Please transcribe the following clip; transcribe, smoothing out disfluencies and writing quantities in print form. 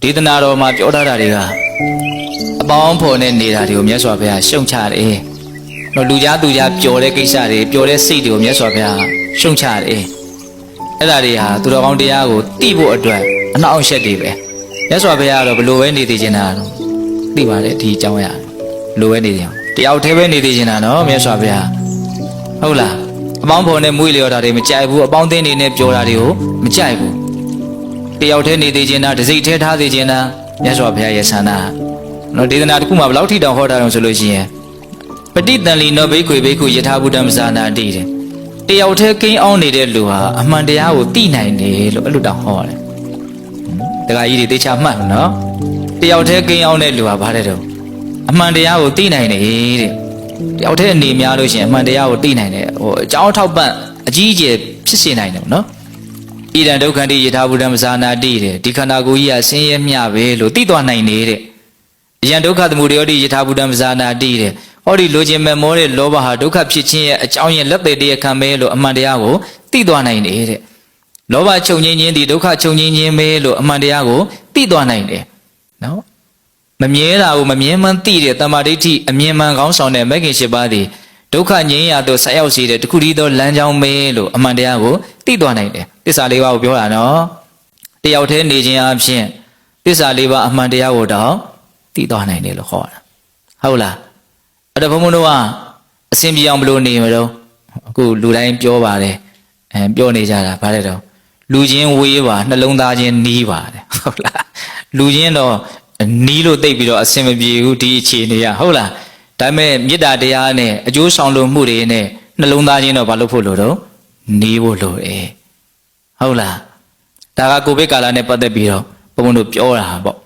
ဒေသနာတော်မှာပြောထားတာတွေကအပေါင်းဖော်နဲ့နေတာတွေကိုမြတ်စွာဘုရားရှုံချတယ်။လူကြားသူကြားပျော်တဲ့ကိစ္စတွေပျော်တဲ့စိတ်တွေကိုမြတ်စွာဘုရားရှုံချတယ်။အဲ့ဒါတွေဟာသူတော်ကောင်းတရားကိုသိဖို့အတွက်အနှောင့်အယှက်တွေပဲ။မြတ်စွာဘုရားကတော့ဘလို့ပဲနေသေးချင်တာတော့သိပါတယ်ဒီအကြောင်းအရာဘလို့ပဲနေတယ်။တယောက်တည်းပဲနေသေးချင်တာနော်မြတ်စွာဘုရားဟုတ်လား။အပေါင်းဖော်နဲ့မွေးလျော်တာတွေမကြိုက်ဘူးအပေါင်းအသင်းတွေနဲ့ပျော်တာတွေကိုမကြိုက်ဘူး။တယောက်တည်းနေသေးချင်တာတစိမ့်ထဲထားသေးချင်တာမြတ်စွာဘုရားရဲ့ဆန္ဒနော်ဒေသနာတစ်ခုမှာဘယ်လောက်ထိတောင်ဟောတာတော့ဆိုလို့ရှိရင်ပဋိတန်လီနောဘိက္ခွေဘိက္ခုယထာဘုဒ္ဓံဇာနာတိတဲ့တယောက်တည်းကိန်းအောင်နေတဲ့လူဟာအမှန်တရားကိုသိနိုင်တယ်လို့အဲ့လိုတောင်ဟောတယ်တခါကြီးတွေသိချမှတ်နော်တယောက်တည်းကိန်းအောင်တဲ့လူဟာဘာလဲတော့အမှန်တရားကိုသိနိုင်တယ်တဲ့တယောက်တည်းအနေများလို့ရှိရင်အမှန်တရားကိုသိနိုင်တယ်ဟိုအကြောင်းထောက်ပံ့အကြီးအကျယ်ဖြစ်စေနိုင်တယ်နော်ဣဒံဒုက္ခတိယထာဘုဒ္ဓံဇာနာတိတဲ့ဒီခန္ဓာကိုယ်ကြီးကဆင်းရဲမျှပဲလို့သိသွားနိုင်တယ်တဲ့အယံဒုက္ခသမုဒယောတိယထာဘုဒ္ဓံဇာနာတိတဲ့ဟောဒီလိုချင်မဲ့မောတဲ့လောဘဟာဒုက္ခဖြစ်ခြင်းရဲ့အကြောင်းရဲ့လက်သေးတရားခံပဲလို့အမှန်တရားကိုသိသွားနိုင်တယ်တဲ့လောဘချုပ်ငြိမ်းခြင်းဒီဒုက္ခချုပ်ငြိမ်းခြင်းပဲလို့အမှန်တရားကိုသိသွားနိုင်တယ်နော်မမြဲတာကိုမမြဲမှန်းသိတဲ့တမ္မာဒိဋ္ဌိအမြင်မှန်ကောင်းဆောင်တဲ့မဂ္ဂင်၈ပါးသည်ဒုက္ခငြိမ်းရာသို့ဆက်ရောက်စေတဲ့တခုတည်းသောလမ်းကြောင်းပဲလို့အမှန်တရားကိုသိသွားနိုင်တယ်သစ္စာလေးပါးကိုပြောတာနော်တယောက်တည်းနေခြင်းအပြင်သစ္စာလေးပါးအမှန်တရားကိုတော့သိသွားနိုင်တယ်လို့ခေါ်တာဟုတ်လားအဲ့တော့ဘုံဘုံတို့ကအစဉ်ပြေအောင်ဘလို့နေမလို့အခုလူတိုင်းပြောပါတယ်ပြောနေကြတာဗါတဲ့တော့လူချင်းဝေးပါနှလုံးသားချင်းနီးပါတယ်ဟုတ်လားလူချင်းတော့နီးလို့သိပြီးတော့အစဉ်မပြေဘူးဒီအခြေအနေရဟုတ်လားဒါပေမဲ့မေတ္တာတရားနဲ့အကျိုးဆောင်လို့မှုတွေနဲ့နှလုံးသားချင်းတော့ဘာလို့ဖို့လို့တော့နီးဖို့လို့ဟုတ်လားဒါကကိုဗစ်ကာလနဲ့ပတ်သက်ပြီးတော့ဘုံဘုံတို့ပြောတာပေါ့